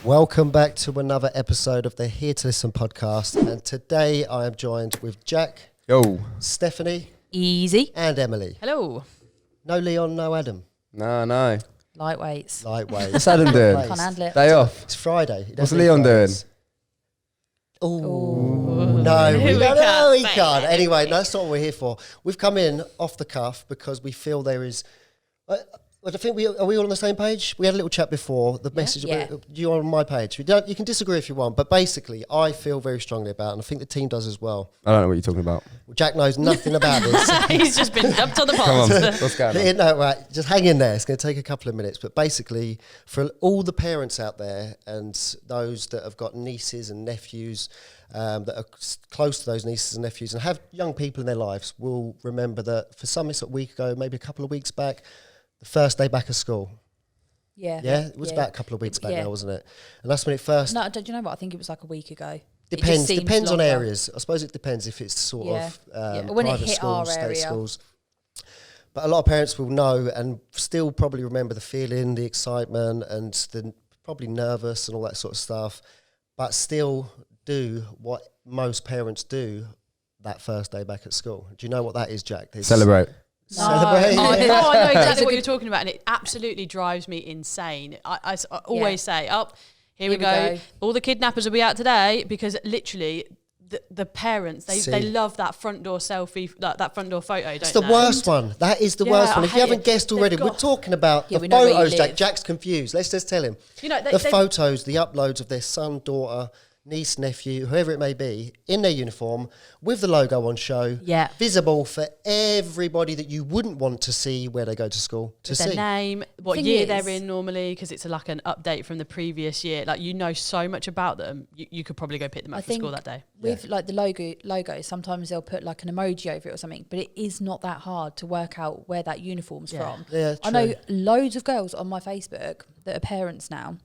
Welcome back to another episode of the Hear2Listen podcast. And today I am joined with Jack, Yo. Stephanie, Easy, and Emily. hello. No Leon, no Adam. No. Lightweights. Lightweight. What's Adam doing? Can't handle it. Day off. It's Friday. He What's doesn't do Leon doing? Fridays. Oh no, we can't. Anyway, that's not what we're here for. We've come in off the cuff because we feel there is. I think are we all on the same page? We had a little chat before. The message you're on my page. You can disagree if you want, but basically, I feel very strongly about it, and I think the team does as well. I don't know what you're talking about. Well, Jack knows nothing about this. He's just been up to the Come on, past. what's going on? No, right, just hang in there. It's going to take a couple of minutes. But basically, for all the parents out there and those that have got nieces and nephews that are close to those nieces and nephews and have young people in their lives, will remember that for some, it's a week ago, maybe a couple of weeks back, the first day back of school. Yeah. It was about a couple of weeks back now, wasn't it? And that's when it first... No, do you know what? I think it was like a week ago. Depends on areas. I suppose it depends if it's sort of when private it hit schools, our state area. schools. But a lot of parents will know and still probably remember the feeling, the excitement, and the probably nervous and all that sort of stuff, but still do what most parents do that first day back at school. Do you know what that is, Jack? Celebrate. Celebrate. I know exactly what you're talking about, and it absolutely drives me insane. I always say, here we go. All the kidnappers will be out today, because literally the parents, they love that front door selfie, that front door photo, don't they? It's the worst one. That is the worst one. If you haven't guessed already, we're talking about the photos, Jack. Jack's confused. Let's just tell him. The photos, the uploads of their son, daughter, niece, nephew, whoever it may be, in their uniform, with the logo on show, visible for everybody that you wouldn't want to see where they go to school to see. Their name, what year they're in normally, because it's like an update from the previous year. Like, you know so much about them, you could probably go pick them up for school that day. With like the logo, sometimes they'll put like an emoji over it or something, but it is not that hard to work out where that uniform's from. Yeah, true. I know loads of girls on my Facebook that are parents now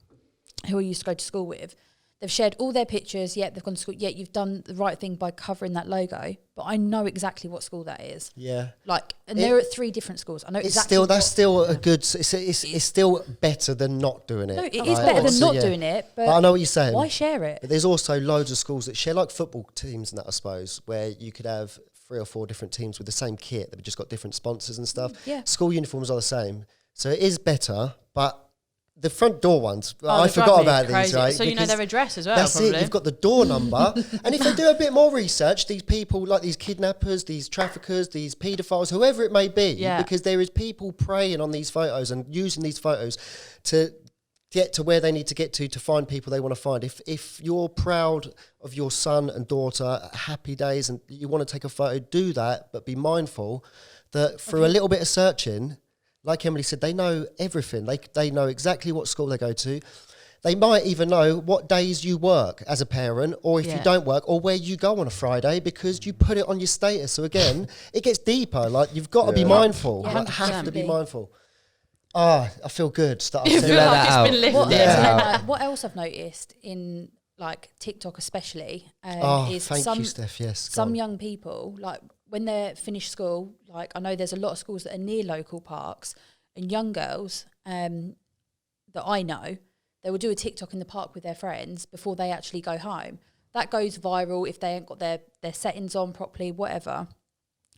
who I used to go to school with. They've shared all their pictures, they've gone to school, you've done the right thing by covering that logo, but I know exactly what school that is. Yeah. They're at 3 different schools. I know exactly. That's still a good, it's still better than not doing it. No, it is better than not doing it, but I know what you're saying. Why share it? But there's also loads of schools that share, like football teams and that, I suppose, where you could have 3 or 4 different teams with the same kit, they've just got different sponsors and stuff. School uniforms are the same. So it is better, but the front door ones, I forgot about these, right? So you know their address as well, that's probably. It, you've got the door number. And if they do a bit more research, these people, like these kidnappers, these traffickers, these paedophiles, whoever it may be, because there is people preying on these photos and using these photos to get to where they need to get to find people they want to find. If you're proud of your son and daughter, happy days, and you want to take a photo, do that, but be mindful that through a little bit of searching, like Emily said, they know everything. They know exactly what school they go to. They might even know what days you work as a parent, or if you don't work, or where you go on a Friday, because you put it on your status. So again, it gets deeper. Like, you've got to be mindful. You have to be mindful. I feel good. That I said like it's been what else I've noticed in like TikTok especially is some young people, like when they're finished school, like I know there's a lot of schools that are near local parks, and young girls that I know, they will do a TikTok in the park with their friends before they actually go home. That goes viral if they ain't got their settings on properly, whatever.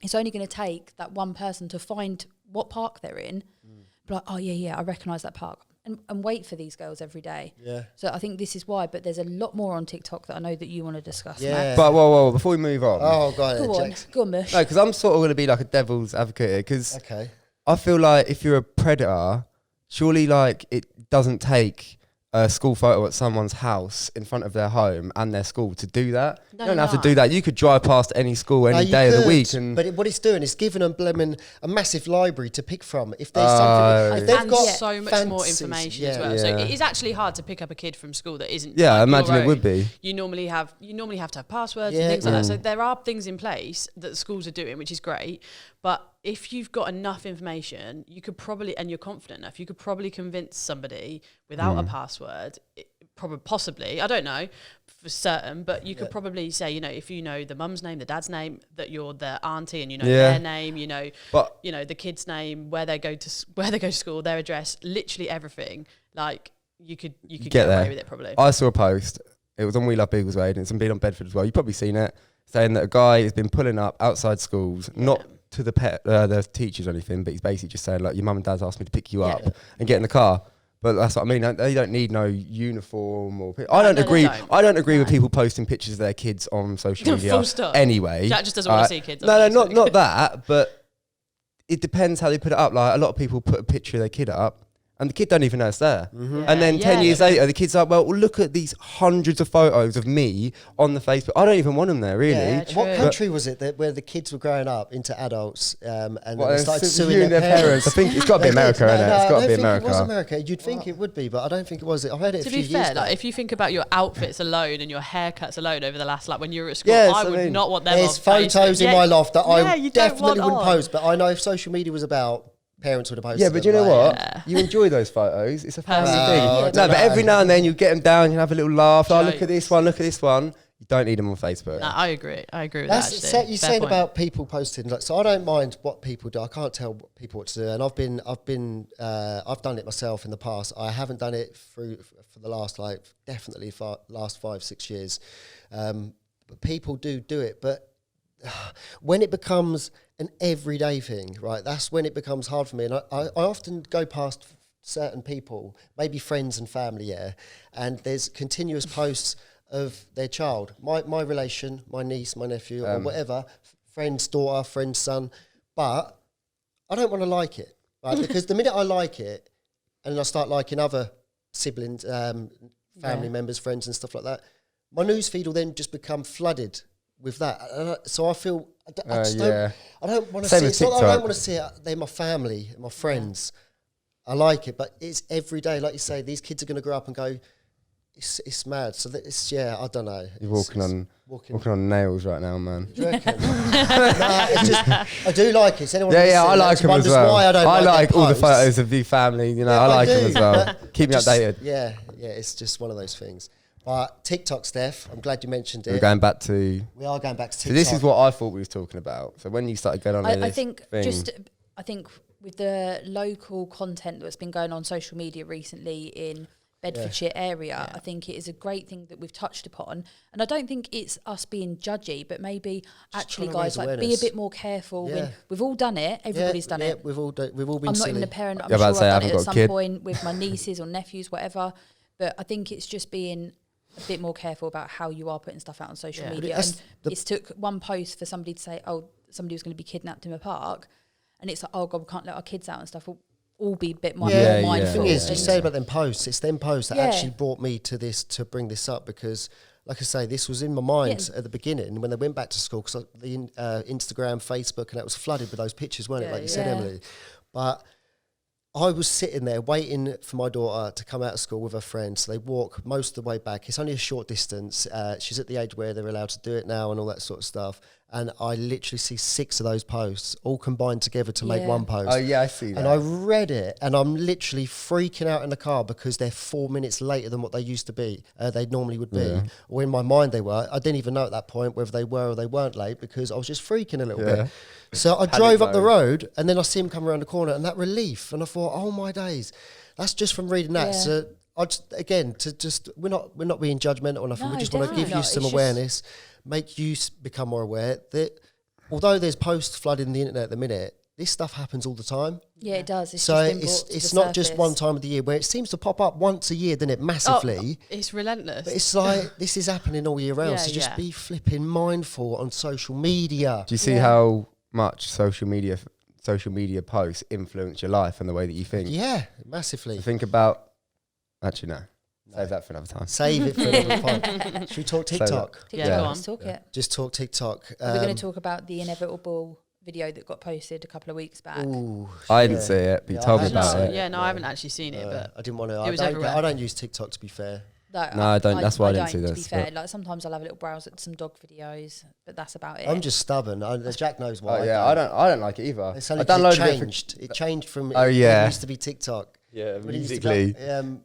It's only going to take that one person to find what park they're in, be like, oh yeah, I recognise that park. And wait for these girls every day. Yeah. So I think this is why, but there's a lot more on TikTok that I know that you want to discuss. Yeah. Matt. But whoa, before we move on. Oh, go on, Mush. No, because I'm sort of going to be like a devil's advocate here, because I feel like if you're a predator, surely like it doesn't take a school photo at someone's house in front of their home and their school to do that. You don't have to do that. You could drive past any school any day of the week. But what it's doing is giving them a massive library to pick from. If there's something, if they've got so much more information as well. So it is actually hard to pick up a kid from school that isn't. Yeah, I imagine it would be. You normally have to have passwords and things like that. So there are things in place that the schools are doing, which is great. But if you've got enough information, you could probably, and you're confident enough, you could probably convince somebody without a password, possibly, I don't know for certain, but you could probably say, if you know the mum's name, the dad's name, that you're their auntie, and you know their name, the kid's name, where they go to school, their address, literally everything. Like, you could get away with it probably. I saw a post. It was on We Love Beagleswade, and it's been on Bedford as well. You've probably seen it, saying that a guy has been pulling up outside schools, not to the teachers or anything, but he's basically just saying, like, your mum and dad's asked me to pick you up and get in the car. But that's what I mean. They don't need no uniform or. I don't agree. I don't agree with people posting pictures of their kids on social media. Full stop. Anyway, Jack just doesn't want to see kids. No, not that. But it depends how they put it up. Like, a lot of people put a picture of their kid up, and the kid don't even know it's there. Mm-hmm. And then 10 years later, the kid's like, well, look at these hundreds of photos of me on the Facebook. I don't even want them there, really. Yeah, what country was it where the kids were growing up into adults and they started suing their parents? I think it's got to be America, isn't it? It's got to be America. It was America. You'd think it would be, but I don't think it was. I heard it a few years ago. To be fair, like, if you think about your outfits alone and your haircuts alone over the last, like, when you were at school, I would not want them on Facebook. There's photos in my loft that I definitely wouldn't post, but I know if social media was about, parents would have posted. Yeah, but you know what? You enjoy those photos. It's a family thing. No, but every now and then you get them down, you have a little laugh. Oh, look at this one, look at this one. You don't need them on Facebook. No, I agree with that. Actually. You said about people posting, like, so I don't mind what people do. I can't tell people what to do, and I've done it myself in the past. I haven't done it for the last, like, definitely last 5-6 years. But people do it, but when it becomes an everyday thing, right, that's when it becomes hard for me. And I often go past certain people, maybe friends and family, and there's continuous posts of their child, my relation, my niece, my nephew, or whatever, friend's daughter, friend's son, but I don't want to like it, right? Because the minute I like it, and I start liking other siblings, family members, friends and stuff like that, my newsfeed will then just become flooded with that. So I feel I don't want to see it. It's not that I don't want to see it. They're my family, my friends. I like it, but it's every day. Like you say, these kids are going to grow up and go, it's mad. So that it's, I don't know. You're walking on nails right now, man. Do you reckon? It's just, I do like it. Anyone I like them as well. I like all the posts. photos of the family. You know, I like them as well. Keep me updated. Yeah. It's just one of those things. But TikTok, Steph, I'm glad you mentioned it. We are going back to TikTok. So this is what I thought we was talking about. So when you started going on I think with the local content that's been going on social media recently in Bedfordshire area, I think it is a great thing that we've touched upon. And I don't think it's us being judgy, but maybe just actually, guys, like, be a bit more careful. When we've all done it, everybody's done it. We've all been I'm silly. not even a parent. I'm sure I've done it at some point with my nieces or nephews, whatever. But I think it's just being a bit more careful about how you are putting stuff out on social media. And it took one post for somebody to say, oh, somebody was going to be kidnapped in a park. And it's like, oh, God, we can't let our kids out and stuff. We'll all be a bit more mindful. You say about them posts. It's them posts that actually brought me to this, to bring this up, because, like I say, this was in my mind at the beginning when they went back to school, because the Instagram, Facebook, and that was flooded with those pictures, weren't it? Like you said, Emily. But I was sitting there waiting for my daughter to come out of school with her friends. So they walk most of the way back. It's only a short distance. She's at the age where they're allowed to do it now and all that sort of stuff. And I literally see 6 of those posts all combined together to make one post. Oh, yeah, I see that. And I read it, and I'm literally freaking out in the car because they're 4 minutes later than what they used to be. They normally would be. Yeah. Or in my mind they were. I didn't even know at that point whether they were or they weren't late, because I was just freaking a little bit. So I drove up the road, and then I see him come around the corner, and that relief. And I thought, oh my days, that's just from reading that. So I we're not being judgmental or nothing. No, we just want to give you some awareness, make you become more aware that although there's posts flooding the internet at the minute, this stuff happens all the time. Yeah, it does. It's not just one time of the year where it seems to pop up once a year, doesn't it? Massively. It's relentless. But it's like this is happening all year round. So just be flipping mindful on social media. Do you see how much social media posts influence your life and the way that you think? Yeah, massively. So think about. Actually, no. Save that for another time. Save it for another time. Should we talk TikTok? Let's talk it. Just talk TikTok. We're going to talk about the inevitable video that got posted a couple of weeks back. Ooh, I didn't see it, but you told me about it. Yeah, no, I haven't actually seen it, but I didn't want to. I don't use TikTok, to be fair. No, I don't. That's why I didn't see this. To be fair, like sometimes I'll have a little browse at some dog videos, but that's about it. I'm just stubborn. Jack knows why. Oh yeah, I don't like it either. It's only it changed from. It used to be TikTok. Yeah, musically.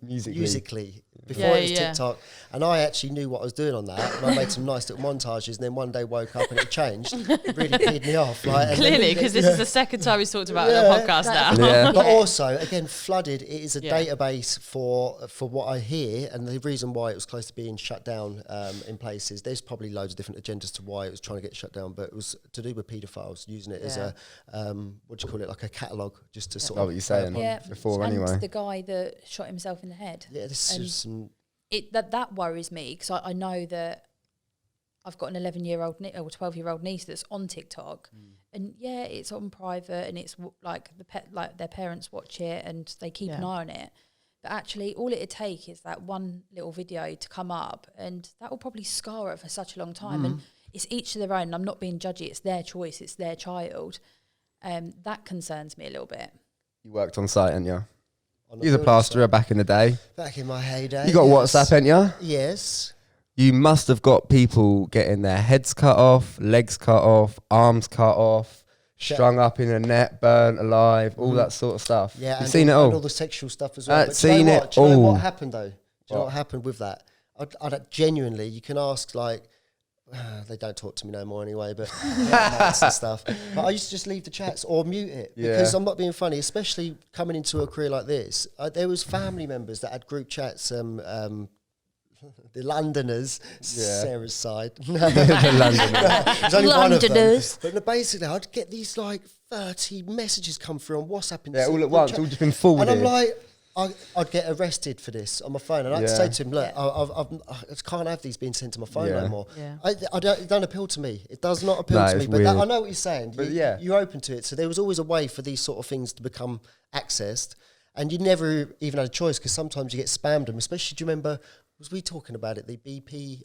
Musically. before it was TikTok. And I actually knew what I was doing on that. And I made some nice little montages. And then one day woke up and it changed. It really peed me off. Clearly, because this is the second time we've talked about it on the podcast now. Yeah. But also, again, Flooded, it is a database for what I hear. And the reason why it was close to being shut down in places, there's probably loads of different agendas to why it was trying to get shut down. But it was to do with paedophiles, using it as a, what do you call it, like a catalogue, just to sort of... what you're saying before and anyway. the guy that shot himself in the head. Yeah, this is some... That worries me, because I know that I've got an 11-year-old or 12-year-old niece that's on TikTok, and it's on private, and it's like their parents watch it and they keep an eye on it. But actually, all it'd take is that one little video to come up, and that will probably scar it for such a long time. And it's each to their own. I'm not being judgy. It's their choice. It's their child. That concerns me a little bit. You worked on site, ain't you? You was a plasterer back in the day. Back in my heyday. You got WhatsApp, ain't you? Yes. You must have got people getting their heads cut off, legs cut off, arms cut off, strung up in a net, burnt alive, all that sort of stuff. Yeah, you've seen it all. And all the sexual stuff as well. Seen it all. Do you know what happened though? Do you know what happened with that? I'd genuinely, you can ask like, they don't talk to me no more anyway, but and stuff. But I used to just leave the chats or mute it because I'm not being funny, especially coming into a career like this. There was family members that had group chats. The Londoners, Sarah's side. The Londoners. There's only one of them. But basically, I'd get these like 30 messages come through on WhatsApp. Yeah, all at once, all just been forwarded. And I'm like, I'd get arrested for this on my phone. And I'd say to him, look, I can't have these being sent to my phone no more. Yeah. It don't appeal to me. It does not appeal to me. But I know what you're saying. But you're open to it. So there was always a way for these sort of things to become accessed. And you never even had a choice, because sometimes you get spammed them. Especially, do you remember, was we talking about it? The BP...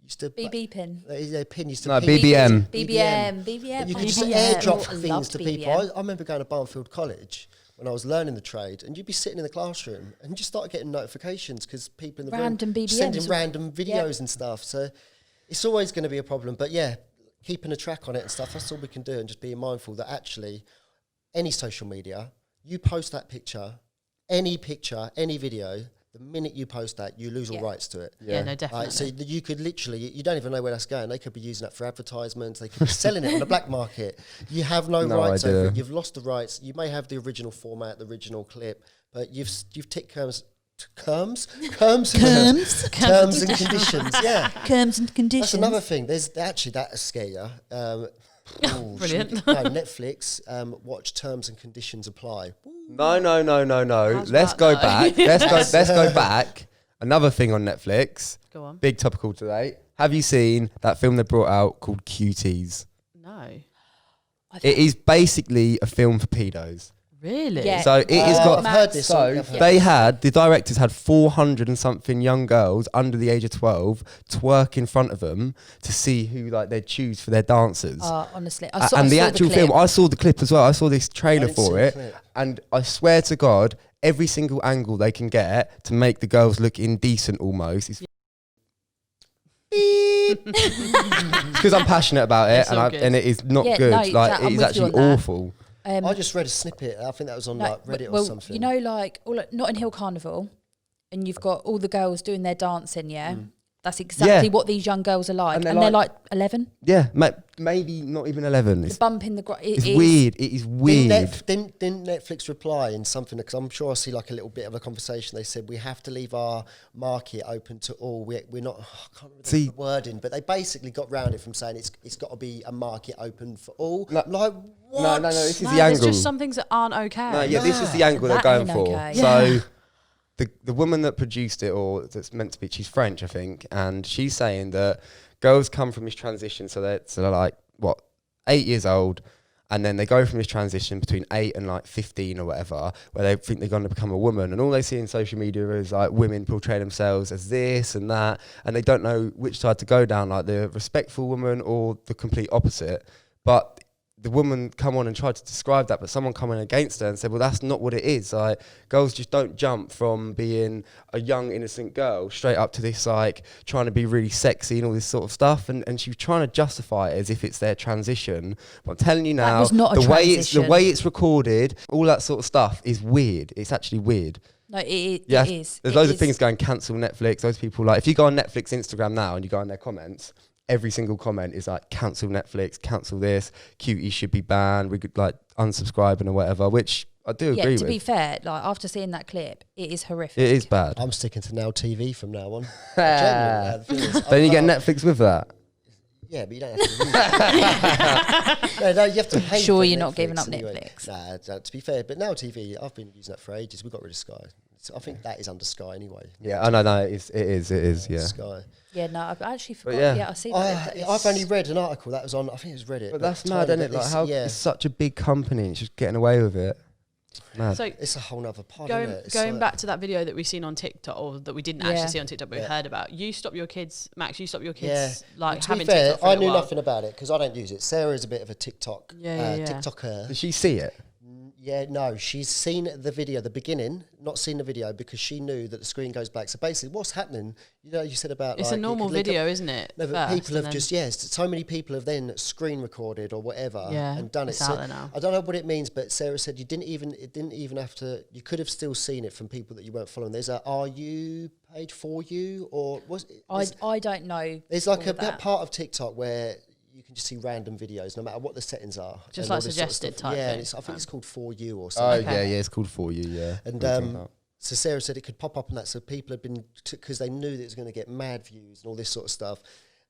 used to BB pin. Their pin used to... No, BBM. BBM. You could just airdrop things to people. I remember going to Barnfield College when I was learning the trade, and you'd be sitting in the classroom and you just started getting notifications because people in the room sending random videos and stuff. So it's always going to be a problem. But keeping a track on it and stuff, that's all we can do, and just being mindful that actually any social media, you post that picture, any video, the minute you post that, you lose all rights to it. Yeah, no, definitely. So you could literally, you don't even know where that's going. They could be using that for advertisements. They could be selling it on the black market. You have no rights over it. You've lost the rights. You may have the original format, the original clip, but you've ticked terms and conditions. Yeah, terms and conditions. That's another thing. There's actually that scare you. Brilliant. Netflix. Watch terms and conditions apply. No. Let's go back. Let's go back. Another thing on Netflix. Go on. Big topical today. Have you seen that film they brought out called Cuties? No. It is basically a film for pedos. Really? Yeah. So it has got. I've heard this. So the directors had 400 and something young girls under the age of 12 twerk in front of them to see who they'd choose for their dancers. Honestly, I saw the film. I saw the clip as well. I saw this trailer for it, and I swear to God, every single angle they can get to make the girls look indecent almost is. Because I'm passionate about it, and it is not good. No, it is actually awful. I just read a snippet. I think that was on Reddit or something. You know, Notting Hill Carnival, and you've got all the girls doing their dancing. That's exactly what these young girls are like, and they're like 11. Yeah, maybe not even 11. The bump in the it's weird. It is weird. Didn't Netflix reply in something? Because I'm sure I see like a little bit of a conversation. They said we have to leave our market open to all. We're not. I can't remember the wording, but they basically got round it from saying it's got to be a market open for all. No, like what? No. This is the angle. There's just some things that aren't okay. This is the angle they're going for. Okay. So. The woman that produced it, or that's meant to be, she's French, I think, and she's saying that girls come from this transition, so they're like, 8 years old, and then they go from this transition between 8 and 15 or whatever, where they think they're going to become a woman, and all they see in social media is like women portray themselves as this and that, and they don't know which side to go down, like the respectful woman or the complete opposite. But the woman come on and tried to describe that, but someone come in against her and said, well, that's not what it is. Like, girls just don't jump from being a young, innocent girl straight up to this, trying to be really sexy and all this sort of stuff. And she was trying to justify it as if it's their transition. But I'm telling you now, the way it's recorded, all that sort of stuff is weird. It's actually weird. No, it is. There's loads of things going cancel Netflix. Those people, like, if you go on Netflix Instagram now and you go on their comments, every single comment is like, cancel Netflix, cancel this, cuties should be banned, we could like unsubscribing or whatever, which I do agree with. To be fair, like after seeing that clip, it is horrific. It is bad. I'm sticking to Now TV from now on. Don't you get Netflix with that? Yeah, but you don't have to use it. No, you have to pay Sure, you're Netflix not giving up anyway. Netflix. Nah, to be fair, but Now TV, I've been using that for ages. We got rid of Sky. So I think that is under Sky anyway. Yeah, I know, it is, yeah. Sky. Yeah, no, I've actually forgot. Yeah, I see that. I've only read an article that was on, I think it was Reddit. But that's mad, isn't it? Like, how it's such a big company, it's just getting away with it. Mad. So it's a whole nother part. Going back to that video that we've seen on TikTok, or that we didn't actually see on TikTok, but we heard about. You stop your kids, Max. You stop your kids like having TikTok. I knew nothing about it because I don't use it. Sarah's a bit of a TikTok TikToker. Did she see it? Yeah, no, she's seen the video, the beginning, not seen the video because she knew that the screen goes black. So basically, what's happening? You know, you said about it's like, a normal video, isn't it? No, but people have just so many people have then screen recorded or whatever and done it. So I don't know what it means, but Sarah said it didn't even have to. You could have still seen it from people that you weren't following. There's a "Are you" page for you, or was it? I don't know. There's like a part of TikTok where you can just see random videos, no matter what the settings are. Just like suggested type thing. I think it's called For You or something. Oh, yeah, it's called For You, yeah. And so Sarah said it could pop up on that, so people had been, because they knew that it was going to get mad views and all this sort of stuff.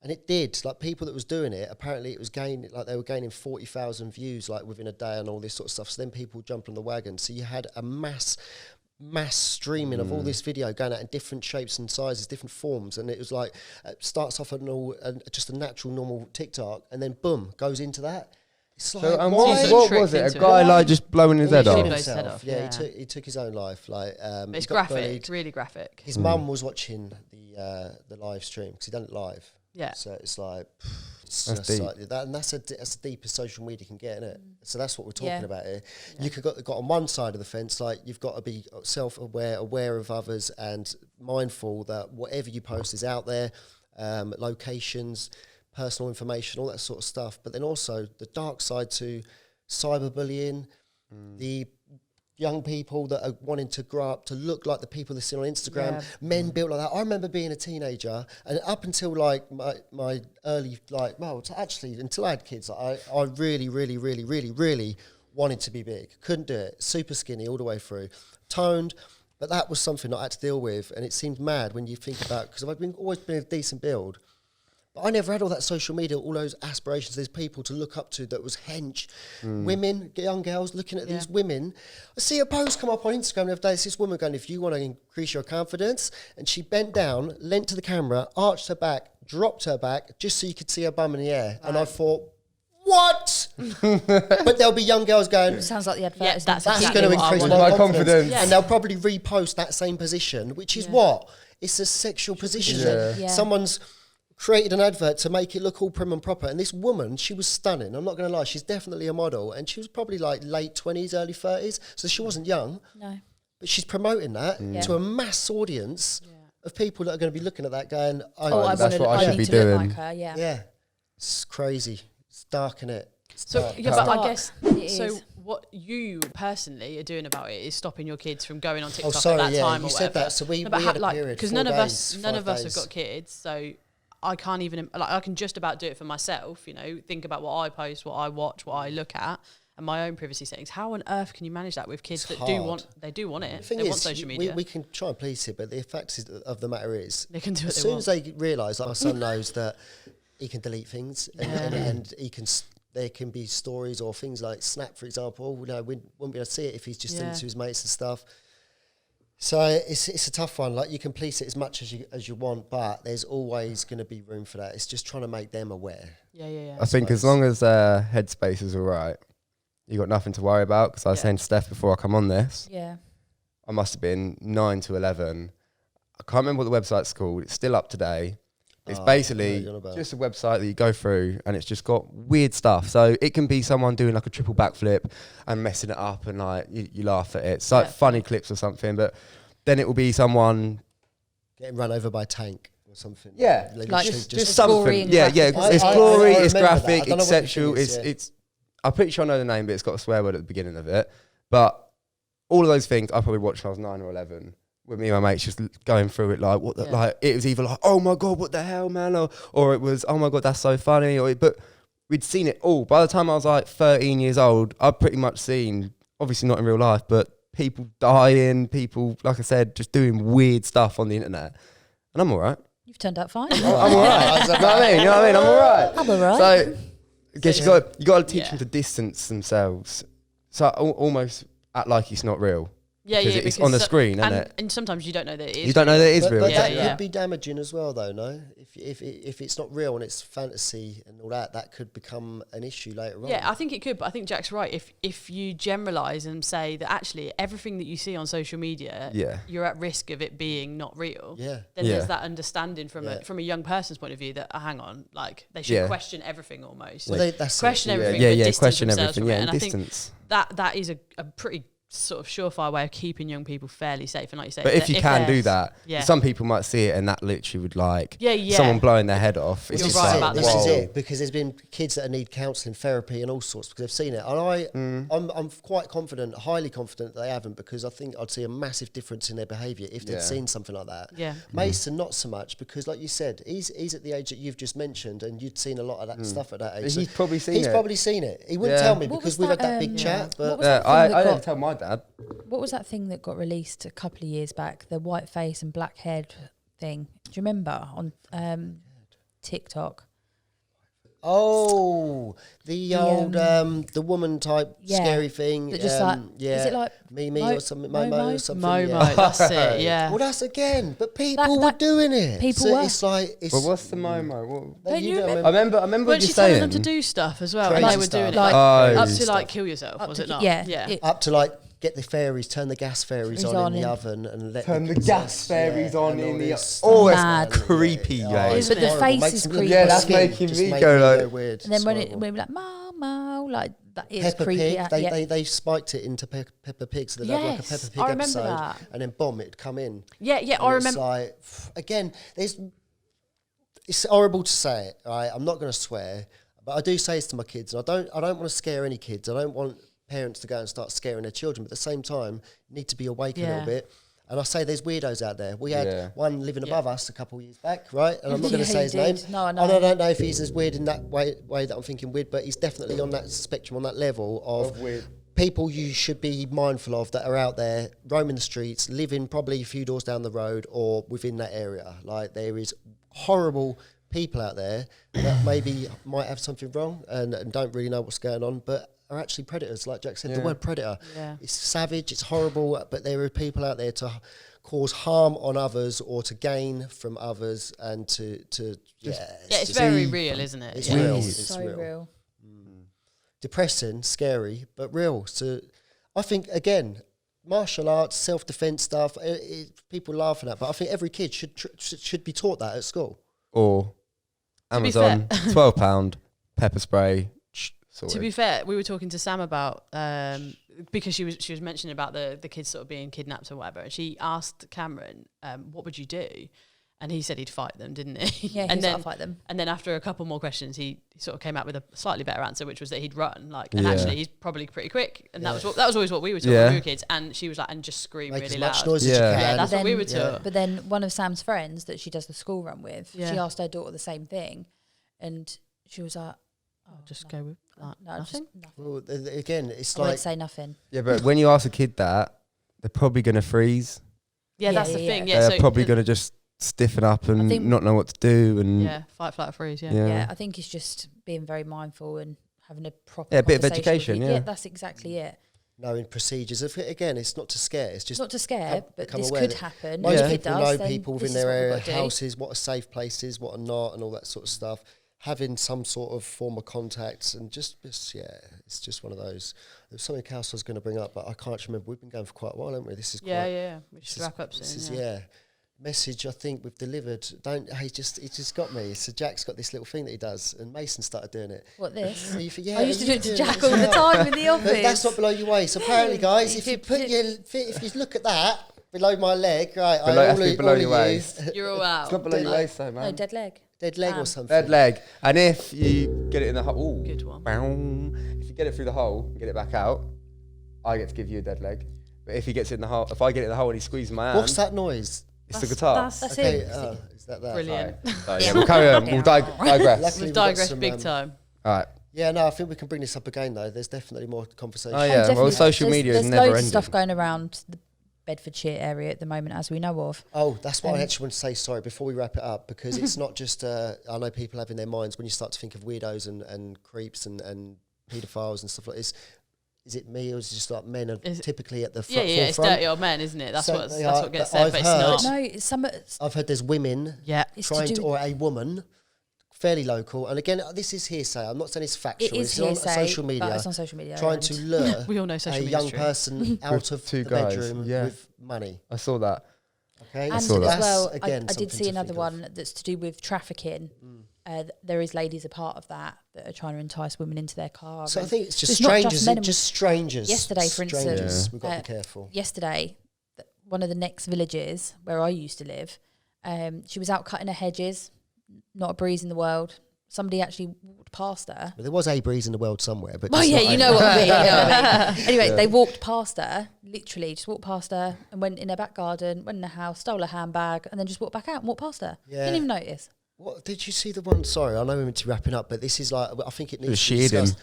And it did. Like, people that was doing it, apparently it was gaining, like they were gaining 40,000 views, like within a day and all this sort of stuff. So then people jumped on the wagon. So you had a mass streaming of all this video going out in different shapes and sizes, different forms, and it was like starts off just a natural normal TikTok, and then boom goes into that. It's like, what was it? A guy like just blowing his head off? Yeah, he took his own life. Like, but it's graphic, really graphic. His mum was watching the live stream because he done it live. Yeah. So it's like, that's deep. Like that, and that's the deepest social media can get, isn't it? So that's what we're talking about here. Yeah. You could got on one side of the fence, like you've got to be self-aware, aware of others, and mindful that whatever you post is out there, locations, personal information, all that sort of stuff. But then also the dark side to cyberbullying, the young people that are wanting to grow up to look like the people they see on Instagram, men built like that. I remember being a teenager, and up until like my early, like, well, actually until I had kids, I really, really, really, really, really wanted to be big. Couldn't do it. Super skinny all the way through. Toned, but that was something I had to deal with, and it seemed mad when you think about, because I've always been a decent build. But I never had all that social media, all those aspirations. There's people to look up to that was hench. Women, young girls looking at these women. I see a post come up on Instagram the other day. It's this woman going, if you want to increase your confidence. And she bent down, leant to the camera, arched her back, dropped her back, just so you could see her bum in the air. Right. And I thought, what? But there'll be young girls going, sounds like the advert. That's going to increase my confidence. Yes. And they'll probably repost that same position, which is what? It's a sexual position. Yeah. Someone's created an advert to make it look all prim and proper, and this woman, she was stunning. I'm not going to lie, she's definitely a model, and she was probably like late 20s, early 30s, so she wasn't young. No, but she's promoting that to a mass audience of people that are going to be looking at that going, that's what I should be doing. Like her, yeah, it's crazy. It's dark, innit? But I guess so. What you personally are doing about it is stopping your kids from going on TikTok at that time, or said whatever. That. So we had a period because none of us have got kids, so I can't even, like, I can just about do it for myself, you know, think about what I post, what I watch, what I look at, and my own privacy settings. How on earth can you manage that with kids that do want it? They want social media. We can try and police it, but the fact of the matter is, they can do as soon as they realise, like my son knows that he can delete things, and he can. There can be stories or things like Snap, for example. You know, we wouldn't be able to see it if he's just into his mates and stuff. So it's a tough one. Like, you can police it as much as you want, but there's always going to be room for that. It's just trying to make them aware. Yeah. I think as long as headspace is all right, you got nothing to worry about. Because I was saying to Steph before I come on this, I must have been 9 to 11. I can't remember what the website's called. It's still up today. It's basically just a website that you go through, and it's just got weird stuff. So it can be someone doing like a triple backflip and messing it up, and like you laugh at it. It's like funny clips or something, but then it will be someone getting run over by a tank or something. Yeah, like just something. Yeah. It's gory, it's graphic, it's sexual. It's I'm pretty sure I know the name, but it's got a swear word at the beginning of it. But all of those things I probably watched when I was 9 or 11. With me and my mates just going through it like, what the, like, it was either like, oh my God, what the hell, man? Or it was, oh my God, that's so funny. But we'd seen it all. By the time I was like 13 years old, I'd pretty much seen, obviously not in real life, but people dying, people, like I said, just doing weird stuff on the internet. And I'm all right. You've turned out fine. I'm all right. You know what I mean? You know what I mean? I'm all right. I'm all right. So I guess you got to teach them to distance themselves. So almost act like it's not real. Yeah, because it's on the screen, isn't it? And sometimes you don't know that it is. You don't know that it is real. But that could be damaging as well, though. No, if it's not real and it's fantasy and all that, that could become an issue later on. Yeah, I think it could. But I think Jack's right. If you generalise and say that actually everything that you see on social media, you're at risk of it being not real. Yeah. Then there's that understanding from a young person's point of view that hang on, like they should question everything almost. Well, that's question everything. Yeah, question everything. Yeah, and distance. I think that is a pretty sort of surefire way of keeping young people fairly safe. And like you say, but if you can do that, some people might see it and that literally would like someone blowing their head off. It's just like, this is it, because there's been kids that need counselling, therapy and all sorts because they've seen it. And I'm quite confident, highly confident that they haven't, because I think I'd see a massive difference in their behaviour if they'd seen something like that. Yeah. Mason, not so much, because like you said, he's at the age that you've just mentioned and you'd seen a lot of that stuff at that age. He's probably seen it. He's probably seen it. He wouldn't tell me because we've had that big chat. But I didn't tell my dad. What was that thing that got released a couple of years back? The white face and black head thing. Do you remember on TikTok? Oh, the old the woman type scary thing. That just is it like Mimi or something? Momo or something? Momo, that's it. Yeah. Well, that's again. But people were doing it. People were. It's like. But what's the Momo? Don't you remember? I remember what you saying. Telling them to do stuff as well, and they were doing it up to like kill yourself, was it not? Yeah. Up to like. Get the fairies, turn the gas fairies on in the oven and let turn the gas fairies on in the oven. Oh, it's creepy, guys. But the face is creepy. Yeah, that's making me go like weird. And then when we're like, Mama, like that is creepy. They spiked it into Peppa Pig, so they'd have like a Peppa Pig episode, and then boom, it'd come in. Yeah, I remember. It's like, again, it's horrible to say it, right? I'm not going to swear, but I do say this to my kids, and I don't want to scare any kids. I don't want parents to go and start scaring their children, but at the same time you need to be awake a little bit. And I say there's weirdos out there. We had one living above us a couple of years back, right? And I'm not going to say his name. No, I know. And I don't know if he's as weird in that way that I'm thinking weird, but he's definitely on that spectrum, on that level of weird. People you should be mindful of that are out there roaming the streets, living probably a few doors down the road or within that area. Like there is horrible people out there that maybe might have something wrong and don't really know what's going on, but are actually predators. Like Jack said, the word predator, it's savage, it's horrible, but there are people out there to cause harm on others or to gain from others and to it's very real, isn't it? It's real. It's so real. Depressing, scary, but real. So I think, again, martial arts, self-defense stuff, people laughing at, but I think every kid should be taught that at school. Or Amazon, £12 pepper spray. To be fair, we were talking to Sam about because she was mentioning about the kids sort of being kidnapped or whatever, and she asked Cameron, "What would you do?" And he said he'd fight them, didn't he? Yeah, he'd fight them. And then after a couple more questions, he sort of came out with a slightly better answer, which was that he'd run. And actually, he's probably pretty quick. And that was always what we were talking when we were kids. And she was like, and just scream really loud. Make as much noise as you can. Yeah, that's what we were taught. But then one of Sam's friends that she does the school run with, she asked her daughter the same thing, and she was like, just go with that. No, nothing. Well, again, it's I like won't say nothing. Yeah, but when you ask a kid that, they're probably going to freeze. Yeah, that's the thing. Yeah, they're probably going to just stiffen up and not know what to do. And fight, flight, freeze. Yeah, I think it's just being very mindful and having a proper a bit of education. Yeah, that's exactly it. Knowing procedures. Again, it's not to scare. It's just not to scare, but this aware could happen. Most people know people within their area, houses, what are safe places, what are not, and all that sort of stuff. Having some sort of form of contacts and just it's just one of those. There's something else I was going to bring up, but I can't remember. We've been going for quite a while, haven't we? This is We should wrap up soon. Message I think we've delivered. He just got me. So Jack's got this little thing that he does, and Mason started doing it. What, this? I used to do it to Jack all the time in the office. But that's not below your waist. Apparently, guys, if you look at that below my leg, right? Below your waist. You're all out. It's not below your waist, though, man. No, dead leg. Dead leg or something. Dead leg. And if you get it in the hole, good one. If you get it through the hole and get it back out, I get to give you a dead leg. But if he gets it in the hole, if I get it in the hole and he squeezes my hand, what's that noise? It's the guitar. That's okay, it. Is that? Brilliant. Right. So, yeah, we'll carry on. We'll digress. We've digressed big time. All right. Yeah, no, I think we can bring this up again though. There's definitely more conversation. Oh yeah, well, social media is never ending. There's loads of stuff going around the Bedfordshire area at the moment, as we know of. Oh, that's why I actually want to say sorry before we wrap it up, because it's not just, I know people have in their minds when you start to think of weirdos and creeps and paedophiles and stuff like this. Is it me or is it just like men are typically at the forefront? Yeah, it's dirty old men, isn't it? That's what gets said, but it's not. I've heard there's women trying to, or a woman, fairly local, and again, this is hearsay. I'm not saying it's factual. It's hearsay, on social media. It's on social media. Trying to lure we all know social a young person out of the bedroom with money. I saw that. Okay, and I saw that. as well, again, I did see another one that's to do with trafficking. There is ladies a part of that are trying to entice women into their car. So I think it's just strangers. Just strangers. Yesterday, for instance, we've got to be careful. Yesterday, one of the next villages where I used to live, she was out cutting her hedges. Not a breeze in the world. Somebody actually walked past her. But there was a breeze in the world somewhere. But you know what I mean. You know what I mean. Anyway, they walked past her, literally just walked past her and went in her back garden, went in the house, stole her handbag, and then just walked back out and walked past her. Yeah. Didn't even notice. What did you see the one? Sorry, I know we're meant to wrapping up, but this is like, I think it needs to be discussed.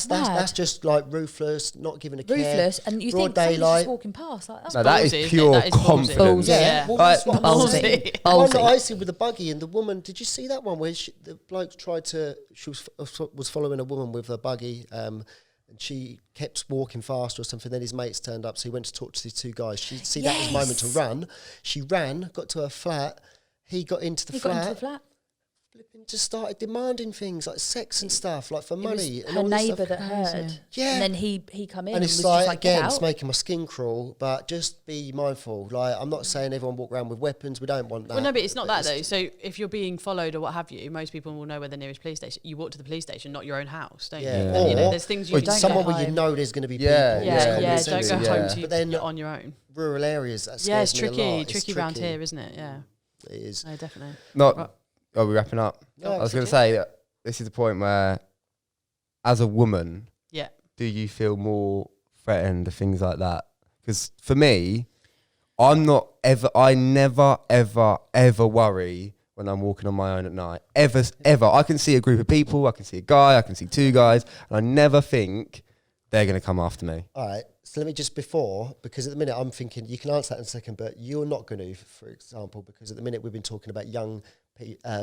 That's just like ruthless, not giving a care. Ruthless, and you think somebody's just walking past. Like, that is pure confidence. Yeah, well, that's what I'm saying. Ballsy. One that I see with the buggy and the woman. Did you see that one where the bloke tried to? She was following a woman with a buggy, and she kept walking faster or something. Then his mates turned up, so he went to talk to these two guys. She see that as a moment to run. She ran, got to her flat. He got into the flat. Flipping just started demanding things like sex and stuff, like for money. Her neighbour that heard. Yeah. And then he come in and was it's just like, again, get out. it's making my skin crawl, but just be mindful. Like, I'm not saying everyone walk around with weapons. We don't want that. Well, no, but it's not that though. So if you're being followed or what have you, most people will know where the nearest police station. You walk to the police station, not your own house, don't you? Or you know, there's things you can somewhere where you know there's going to be people. Don't go home but then on your own. Rural areas, that scares it's me a lot. It's tricky around here, isn't it? Yeah. It is. No, definitely. Are we wrapping up? No, I was going to say that this is the point where, as a woman, do you feel more threatened or things like that? Because for me, I never, ever worry when I'm walking on my own at night. Ever. I can see a group of people, I can see a guy, I can see two guys, and I never think they're going to come after me. All right. So let me just because at the minute I'm thinking, you can answer that in a second, but you're not going to, for example, because at the minute we've been talking about young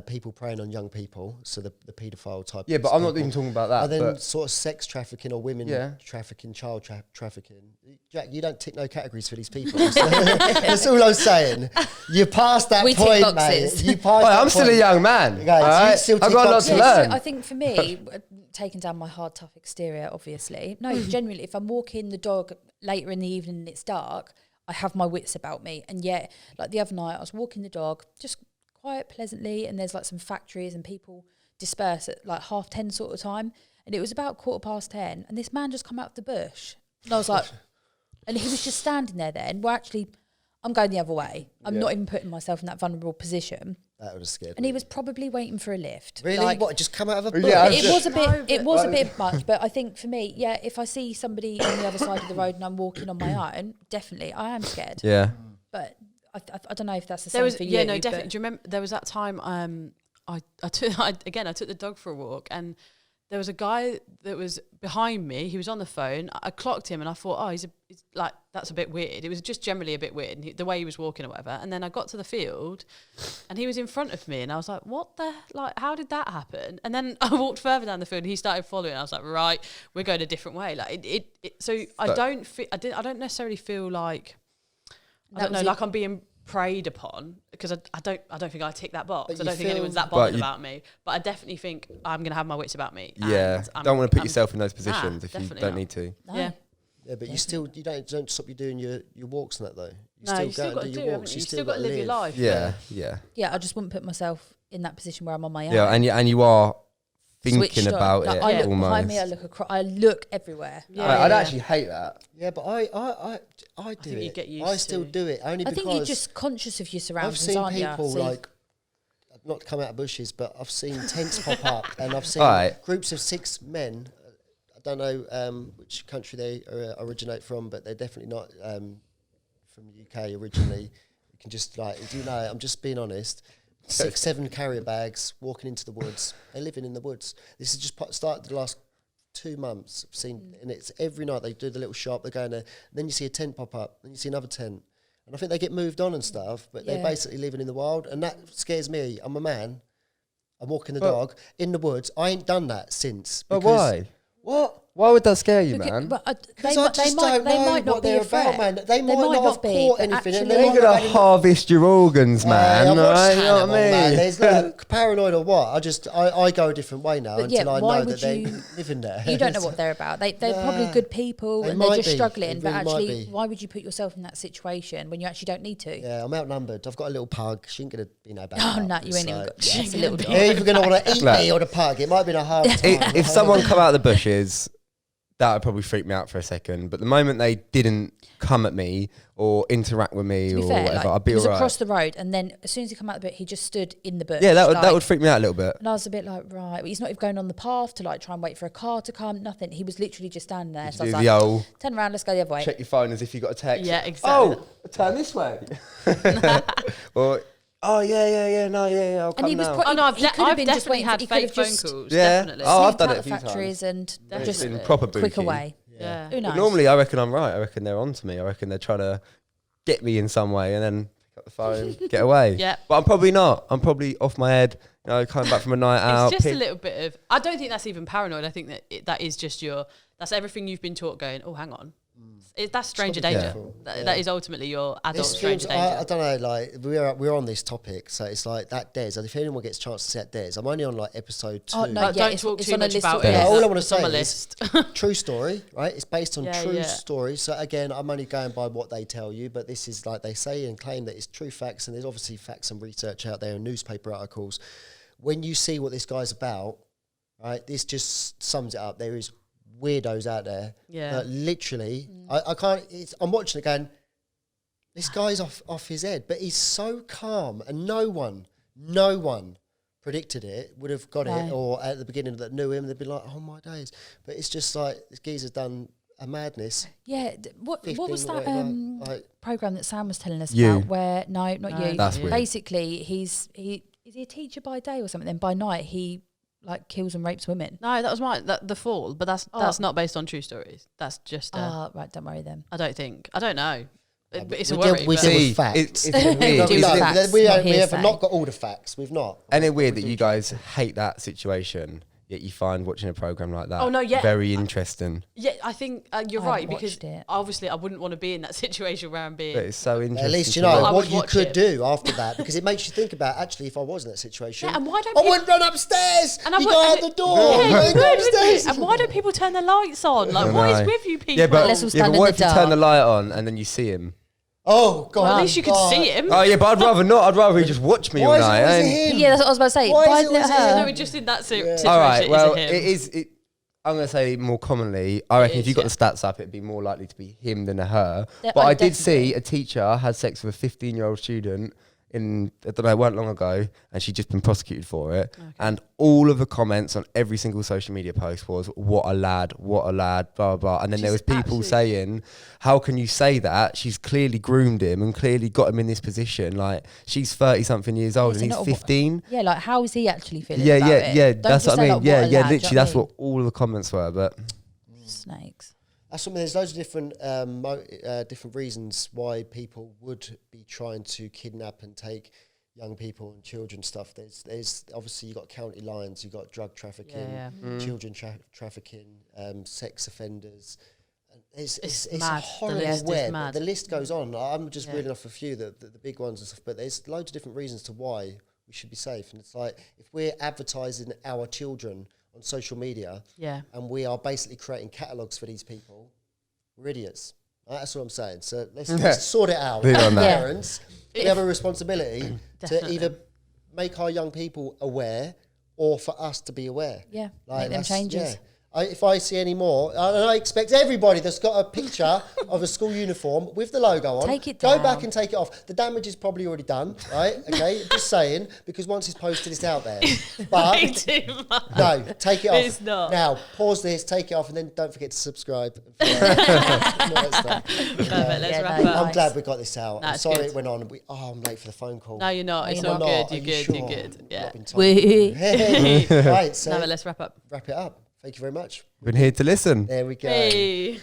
people preying on young people, so the paedophile type. Yeah, but I'm not even talking about that. And then sort of sex trafficking or women trafficking, child trafficking. Jack, you don't tick no categories for these people. That's all I'm saying. You passed that point, mate. You passed I'm still a young man. Guys, I've got a lot to learn. So I think for me, taking down my hard, tough exterior, obviously. No, genuinely, if I'm walking the dog later in the evening and it's dark, I have my wits about me. And yet, like the other night, I was walking the dog, just quiet, pleasantly, and there's like some factories and people disperse at like 10:30 sort of time. And it was about 10:15, and this man just come out of the bush. And I was like, and he was just standing there then. Well, actually, I'm going the other way. I'm not even putting myself in that vulnerable position. That would have scared me. And he was probably waiting for a lift. Really? Like, what, just come out of a bush? Yeah, it was a bit much, but I think for me, if I see somebody on the other side of the road and I'm walking on my own, definitely, I am scared. Yeah. But I don't know if that's the same for you. Yeah, no, definitely. Do you remember there was that time I took the dog for a walk, and there was a guy that was behind me. He was on the phone. I clocked him and I thought, he's like, that's a bit weird. It was just generally a bit weird, the way he was walking or whatever. And then I got to the field and he was in front of me and I was like, how did that happen? And then I walked further down the field and he started following. And I was like, right, we're going a different way. Like I don't necessarily feel like, like I'm being preyed upon, because I don't think I tick that box. I don't think anyone's that bothered about me, but I definitely think I'm going to have my wits about me. Yeah, don't want to put yourself in those positions if you don't need to. No. Yeah, but you don't stop you doing your walks and that though. You still got to do your walks. You still got to live your life. Yeah. I just wouldn't put myself in that position where I'm on my own. Yeah, and you are thinking about it. I look almost. behind me. I look everywhere. I'd actually hate that. Yeah, but I do it. Get used I still do it only because I think you're just conscious of your surroundings. I've seen people like, not come out of bushes, but I've seen tents pop up, and I've seen groups of 6 men. don't know which country they originate from, but they're definitely not from the UK originally. You can just I'm just being honest. 6, 7 carrier bags walking into the woods. They're living in the woods. This is just started the last 2 months. I've seen, and it's every night they do the little shop. They're going there. Then you see a tent pop up. Then you see another tent. And I think they get moved on and stuff, but they're basically living in the wild. And that scares me. I'm a man. I'm walking the dog in the woods. I ain't done that since. But why? What? Why would that scare you, man? Because I just don't know what they're about, man. They might not have caught anything. And they're going to harvest your organs, man. Right? You know what I mean? Man. There's paranoid or what? I go a different way now until I know that they're living there. You don't know what they're about. They're probably good people and they're just struggling. But actually, why would you put yourself in that situation when you actually don't need to? Yeah, I'm outnumbered. I've got a little pug. She ain't going to be no bad. Oh, no, you ain't even got a little dog. They're either going to want to eat me or the pug. It might have been a hard time. If someone come out of the bushes, that would probably freak me out for a second. But the moment they didn't come at me or interact with me or whatever, I'd be all right. He was across the road, and then as soon as he come out of the bush, he just stood in the bush. Yeah, that would freak me out a little bit. And I was a bit like, right, but he's not even going on the path to try and wait for a car to come, nothing. He was literally just standing there. So I was like, turn around, let's go the other way. Check your phone as if you got a text. Yeah, exactly. Oh, turn this way. Or, oh, yeah, I'll come and now. I've definitely had fake phone calls. Yeah. Definitely. Oh, I've done it a few few factories times. And just been proper quick booky. away. Yeah. Who knows? But normally, I reckon I'm right. I reckon they're onto me. I reckon they're trying to get me in some way and then pick up the phone, get away. Yeah. But I'm probably not. I'm probably off my head, coming back from a night out. It's just a little bit of, I don't think that's even paranoid. I think that that is just that's everything you've been taught going, oh, hang on. That's stranger danger. That is ultimately your adult stranger danger. I don't know, we're on this topic, so it's like that Des. If anyone gets a chance to see that Des, I'm only on episode 2. Oh, no, don't talk too much about it. All I want to say is true story, right? It's based on true stories. So again, I'm only going by what they tell you, but this is like they say and claim that it's true facts, and there's obviously facts and research out there and newspaper articles. When you see what this guy's about, right, this just sums it up. There is weirdos out there that literally I can't. I'm watching it going, this guy's off his head, but he's so calm, and no one predicted it, would have got it, or at the beginning that knew him, they'd be like, oh my days. But it's just like this geezer's done a madness. Yeah, what was that program that Sam was telling us You. about? Where no, not you. That's weird. Basically, is he a teacher by day or something? Then by night he kills and rapes women. No, that was The Fall, but that's not based on true stories. That's just right, don't worry then. I don't know. It's a we worry. We deal with facts. We have not got all the facts. We've not. And it's weird that you guys hate that situation, yet you find watching a program like that very interesting. Yeah, I think you're right, because obviously I wouldn't want to be in that situation where I'm being... But it's so interesting. At least you know what you could do after that, because it makes you think about, actually, if I was in that situation, and why don't I wouldn't run upstairs. And you go out the door. And why don't people turn their lights on? What is with you people? Yeah, but what if you turn the light on and then you see him? Oh, God. Well, at least you could see him. Oh, yeah, but I'd rather not. I'd rather he just watch me all night. Yeah, that's what I was about to say. Why is it her? No, just in that situation. All right, well, I'm going to say more commonly, I reckon if you got the stats up, it'd be more likely to be him than a her. But I did see a teacher had sex with a 15-year-old student I don't know, it weren't long ago, and she'd just been prosecuted for it. Okay. And all of the comments on every single social media post was, what a lad, blah, blah, blah. And then there was people saying, how can you say that? She's clearly groomed him and clearly got him in this position. Like, she's 30-something years old and he's 15. Yeah, how is he actually feeling about it? Yeah, that's what I mean. Literally, that's what all of the comments were, but... Snakes. That's what there's loads of different reasons why people would be trying to kidnap and take young people and children stuff. There's obviously you've got county lines, you've got drug trafficking, children trafficking, sex offenders. It's a horrible web. The list goes on. I'm just reading off a few the big ones and stuff, but there's loads of different reasons to why we should be safe. And it's like, if we're advertising our children on social media, and we are basically creating catalogues for these people, we're idiots. That's what I'm saying. So let's sort it out. Parents, we have a responsibility to either make our young people aware or for us to be aware. Yeah, make them changes. if I see any more, and I expect everybody that's got a picture of a school uniform with the logo on, take it down. Go back and take it off. The damage is probably already done, right? Okay, just saying, because once it's posted, it's out there. But no, take it off. It's not. Now, pause this, take it off, and then don't forget to subscribe. Perfect, let's wrap up. I'm glad we got this out. No, I'm sorry good. it went on. I'm late for the phone call. No, you're not. It's all good. You're good. You're good. Yeah. Right, so no, but let's wrap up. Wrap it up. Thank you very much. Been here to listen. There we go. Hey.